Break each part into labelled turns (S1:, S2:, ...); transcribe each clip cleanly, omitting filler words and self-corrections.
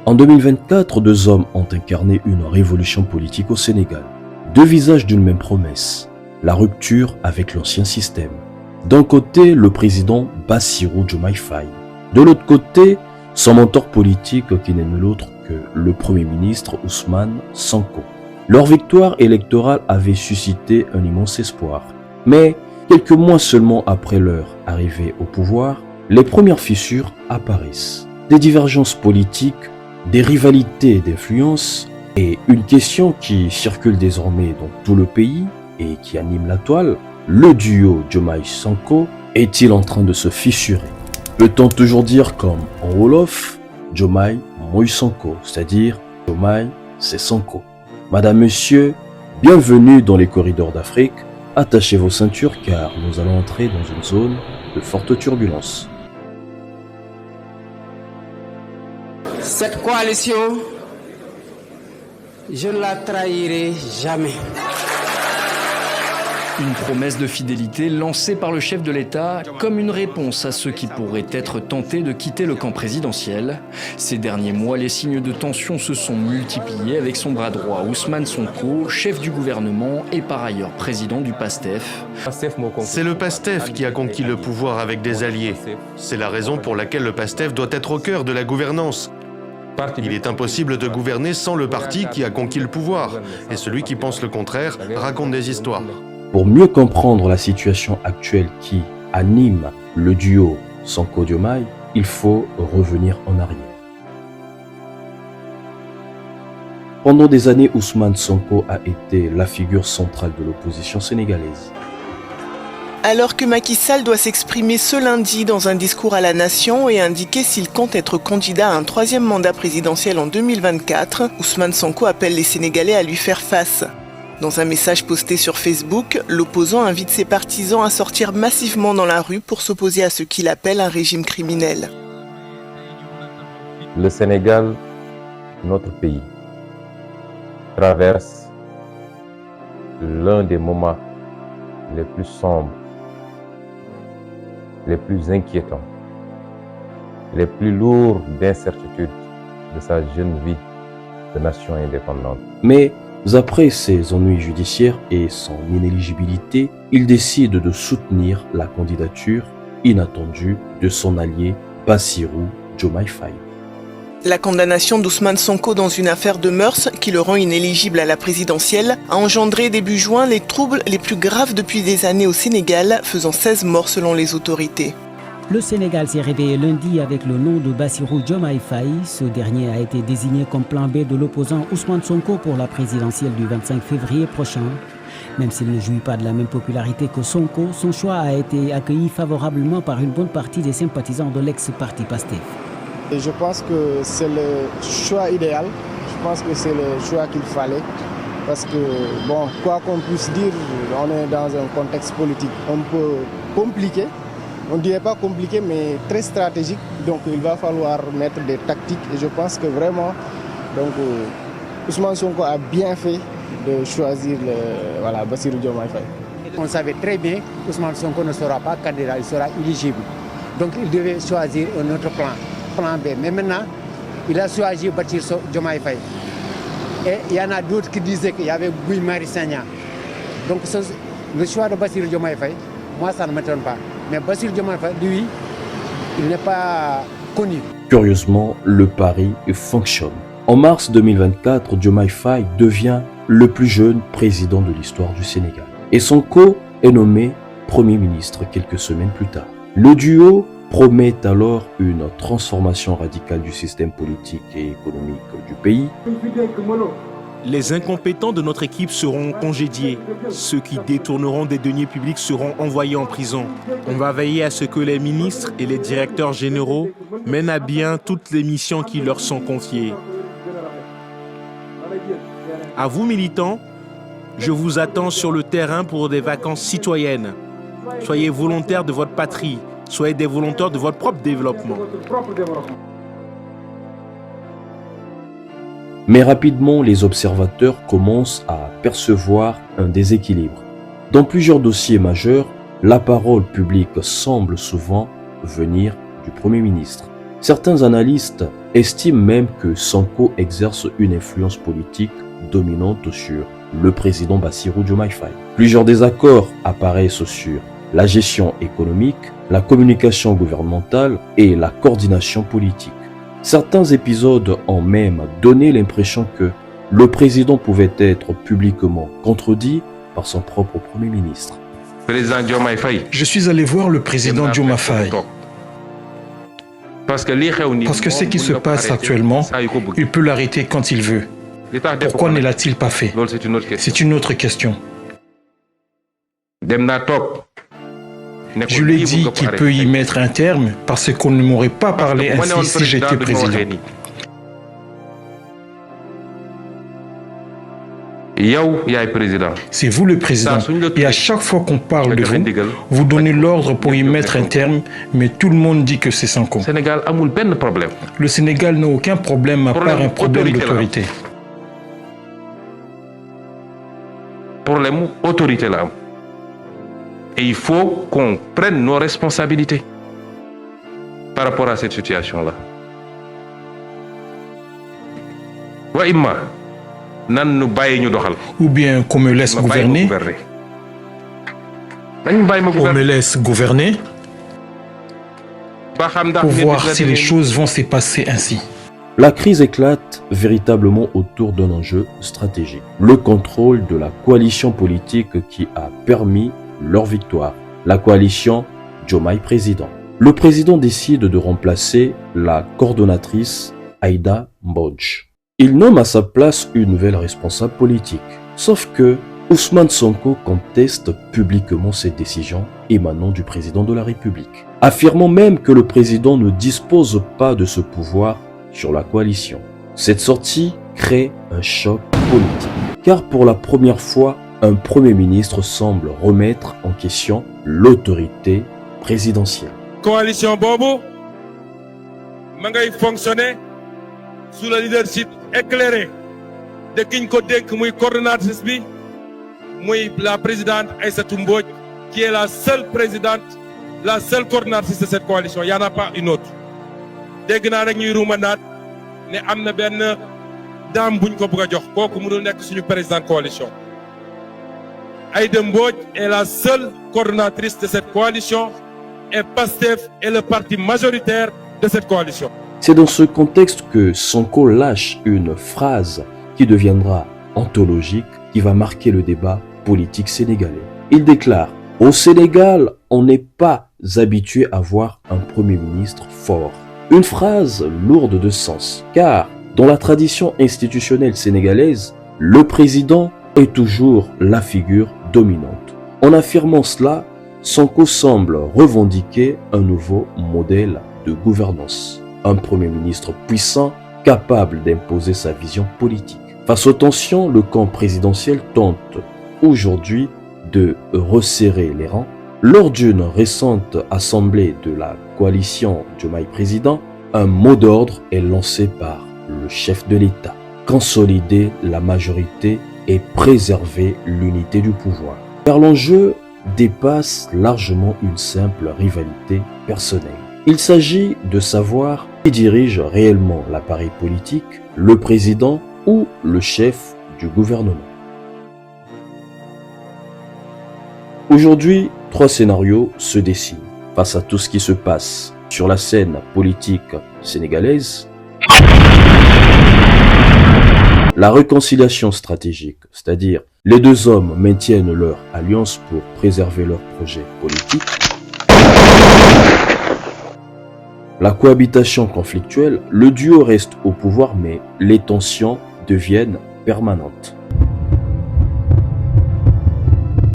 S1: En 2024, deux hommes ont incarné une révolution politique au Sénégal. Deux visages d'une même promesse, la rupture avec l'ancien système. D'un côté, le président Bassirou Diomaye Faye. De l'autre côté, son mentor politique qui n'est nul autre que le Premier ministre Ousmane Sonko. Leur victoire électorale avait suscité un immense espoir. Mais quelques mois seulement après leur arrivée au pouvoir, les premières fissures apparaissent. Des divergences politiques, des rivalités d'influence et une question qui circule désormais dans tout le pays et qui anime la toile, le duo Diomaye-Sonko est-il en train de se fissurer? Peut-on toujours dire comme en Wolof, Diomaye Moy Sonko, c'est-à-dire Diomaye c'est Sonko. Madame, Monsieur, bienvenue dans les corridors d'Afrique. Attachez vos ceintures car nous allons entrer dans une zone de forte turbulence.
S2: Cette coalition, je ne la trahirai jamais.
S3: Une promesse de fidélité lancée par le chef de l'État comme une réponse à ceux qui pourraient être tentés de quitter le camp présidentiel. Ces derniers mois, les signes de tension se sont multipliés avec son bras droit Ousmane Sonko, chef du gouvernement et par ailleurs président du PASTEF.
S4: C'est le PASTEF qui a conquis le pouvoir avec des alliés. C'est la raison pour laquelle le PASTEF doit être au cœur de la gouvernance. Il est impossible de gouverner sans le parti qui a conquis le pouvoir. Et celui qui pense le contraire raconte des histoires.
S1: Pour mieux comprendre la situation actuelle qui anime le duo Sonko-Diomaye, il faut revenir en arrière. Pendant des années, Ousmane Sonko a été la figure centrale de l'opposition sénégalaise.
S5: Alors que Macky Sall doit s'exprimer ce lundi dans un discours à la nation et indiquer s'il compte être candidat à un troisième mandat présidentiel en 2024, Ousmane Sonko appelle les Sénégalais à lui faire face. Dans un message posté sur Facebook, l'opposant invite ses partisans à sortir massivement dans la rue pour s'opposer à ce qu'il appelle un régime criminel.
S6: Le Sénégal, notre pays, traverse l'un des moments les plus sombres, les plus inquiétants, les plus lourds d'incertitude de sa jeune vie de nation indépendante.
S1: Mais après ses ennuis judiciaires et son inéligibilité, il décide de soutenir la candidature inattendue de son allié Bassirou Diomaye Faye.
S5: La condamnation d'Ousmane Sonko dans une affaire de mœurs qui le rend inéligible à la présidentielle a engendré début juin les troubles les plus graves depuis des années au Sénégal, faisant 16 morts selon les autorités.
S7: Le Sénégal s'est réveillé lundi avec le nom de Bassirou Diomaye Faye. Ce dernier a été désigné comme plan B de l'opposant Ousmane Sonko pour la présidentielle du 25 février prochain. Même s'il ne jouit pas de la même popularité que Sonko, son choix a été accueilli favorablement par une bonne partie des sympathisants de l'ex-parti PASTEF.
S8: Et je pense que c'est le choix idéal, je pense que c'est le choix qu'il fallait. Parce que, bon, quoi qu'on puisse dire, on est dans un contexte politique un peu compliqué. On ne dirait pas compliqué, mais très stratégique. Donc il va falloir mettre des tactiques. Et je pense que vraiment, Ousmane Sonko a bien fait de choisir Bassirou Diomaye Faye.
S9: On savait très bien qu'Ousmane Sonko ne sera pas candidat, il sera éligible. Donc il devait choisir un autre plan B. Mais maintenant, il a choisi Bassirou Diomaye Faye. Et il y en a d'autres qui disaient qu'il y avait Guy Marius Sagna. Donc le choix de Bassirou Diomaye Faye, moi ça ne m'étonne pas. Mais Bassirou Diomaye Faye, lui, il n'est pas connu.
S1: Curieusement, le pari fonctionne. En mars 2024, Diomaye Faye devient le plus jeune président de l'histoire du Sénégal. Et Sonko est nommé Premier ministre quelques semaines plus tard. Le duo promet alors une transformation radicale du système politique et économique du pays.
S10: Les incompétents de notre équipe seront congédiés. Ceux qui détourneront des deniers publics seront envoyés en prison. On va veiller à ce que les ministres et les directeurs généraux mènent à bien toutes les missions qui leur sont confiées. À vous, militants, je vous attends sur le terrain pour des vacances citoyennes. Soyez volontaires de votre patrie. Soyez des volontaires de votre propre développement.
S1: Mais rapidement, les observateurs commencent à percevoir un déséquilibre. Dans plusieurs dossiers majeurs, la parole publique semble souvent venir du Premier ministre. Certains analystes estime même que Sonko exerce une influence politique dominante sur le président Bassirou Diomaye Faye. Plusieurs désaccords apparaissent sur la gestion économique, la communication gouvernementale et la coordination politique. Certains épisodes ont même donné l'impression que le président pouvait être publiquement contredit par son propre Premier ministre.
S11: Je suis allé voir le président Diomaye Faye. Parce que ce qui se passe actuellement, il peut l'arrêter quand il veut. Pourquoi ne l'a-t-il pas fait? C'est une autre question. Je lui ai dit qu'il peut y mettre un terme parce qu'on ne m'aurait pas parlé ainsi si j'étais président. C'est vous le président. Et à chaque fois qu'on parle de vous, vous donnez l'ordre pour y mettre un terme, mais tout le monde dit que c'est Sonko. Le Sénégal n'a aucun problème à part un problème d'autorité.
S12: Problème autorité là. Et il faut qu'on prenne nos responsabilités par rapport à cette situation-là.
S11: Ou bien qu'on me laisse gouverner. On me laisse gouverner pour voir si les choses vont se passer ainsi.
S1: La crise éclate véritablement autour d'un enjeu stratégique, le contrôle de la coalition politique qui a permis leur victoire, la coalition Diomaye Président. Le président décide de remplacer la coordonnatrice Aïda Mbodj. Il nomme à sa place une nouvelle responsable politique. Sauf que Ousmane Sonko conteste publiquement cette décision émanant du président de la République, affirmant même que le président ne dispose pas de ce pouvoir sur la coalition. Cette sortie crée un choc politique, car pour la première fois, un Premier ministre semble remettre en question l'autorité présidentielle.
S13: Coalition Bobo, mangay fonctionner sous le leadership éclairé de King Kodek, muy coordonnatrice bi, muy la présidente Aïssatou Mbodj, qui est la seule présidente, la seule coordonnatrice de cette coalition. Il n'y en a pas une autre. Dégg naa rek ñuy ruumanaat ne am na benn dame buñ ko bëgg a jox kooku mënul nekk suñu président coalition. Aïda Mbodj est la seule coordonnatrice de cette coalition et PASTEF est le parti majoritaire de cette coalition.
S1: C'est dans ce contexte que Sonko lâche une phrase qui deviendra anthologique, qui va marquer le débat politique sénégalais. Il déclare « Au Sénégal, on n'est pas habitué à voir un Premier ministre fort ». Une phrase lourde de sens, car dans la tradition institutionnelle sénégalaise, le président est toujours la figure dominante. En affirmant cela, Sonko semble revendiquer un nouveau modèle de gouvernance. Un Premier ministre puissant, capable d'imposer sa vision politique. Face aux tensions, le camp présidentiel tente aujourd'hui de resserrer les rangs. Lors d'une récente assemblée de la coalition Diomaye Président, un mot d'ordre est lancé par le chef de l'État. Consolider la majorité et préserver l'unité du pouvoir. Car l'enjeu dépasse largement une simple rivalité personnelle. Il s'agit de savoir qui dirige réellement l'appareil politique, le président ou le chef du gouvernement. Aujourd'hui, 3 scénarios se dessinent face à tout ce qui se passe sur la scène politique sénégalaise. La réconciliation stratégique, c'est-à-dire les deux hommes maintiennent leur alliance pour préserver leur projet politique. La cohabitation conflictuelle, le duo reste au pouvoir mais les tensions deviennent permanentes.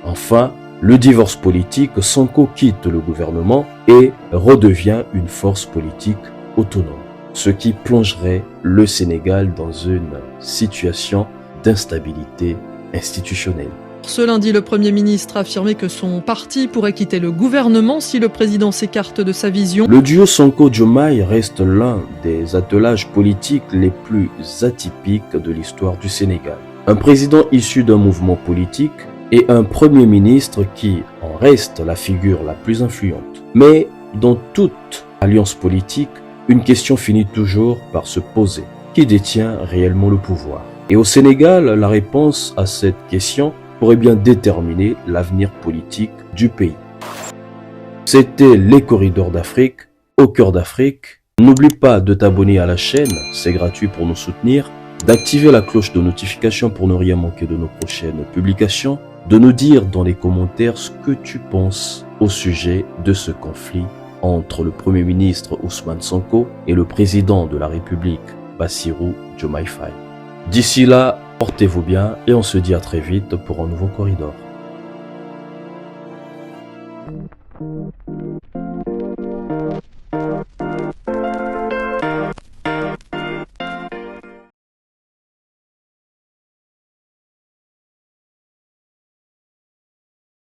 S1: Enfin, le divorce politique, Sonko quitte le gouvernement et redevient une force politique autonome, ce qui plongerait le Sénégal dans une situation d'instabilité institutionnelle.
S14: Ce lundi, le Premier ministre a affirmé que son parti pourrait quitter le gouvernement si le président s'écarte de sa vision.
S1: Le duo Sonko-Diomaye reste l'un des attelages politiques les plus atypiques de l'histoire du Sénégal. Un président issu d'un mouvement politique et un Premier ministre qui en reste la figure la plus influente. Mais dans toute alliance politique, une question finit toujours par se poser. Qui détient réellement le pouvoir? Et au Sénégal, la réponse à cette question pourrait bien déterminer l'avenir politique du pays. C'était les corridors d'Afrique, au cœur d'Afrique. N'oublie pas de t'abonner à la chaîne, c'est gratuit pour nous soutenir, d'activer la cloche de notification pour ne rien manquer de nos prochaines publications, de nous dire dans les commentaires ce que tu penses au sujet de ce conflit entre le Premier ministre Ousmane Sonko et le président de la République Bassirou Diomaye Faye. D'ici là, portez-vous bien et on se dit à très vite pour un nouveau corridor.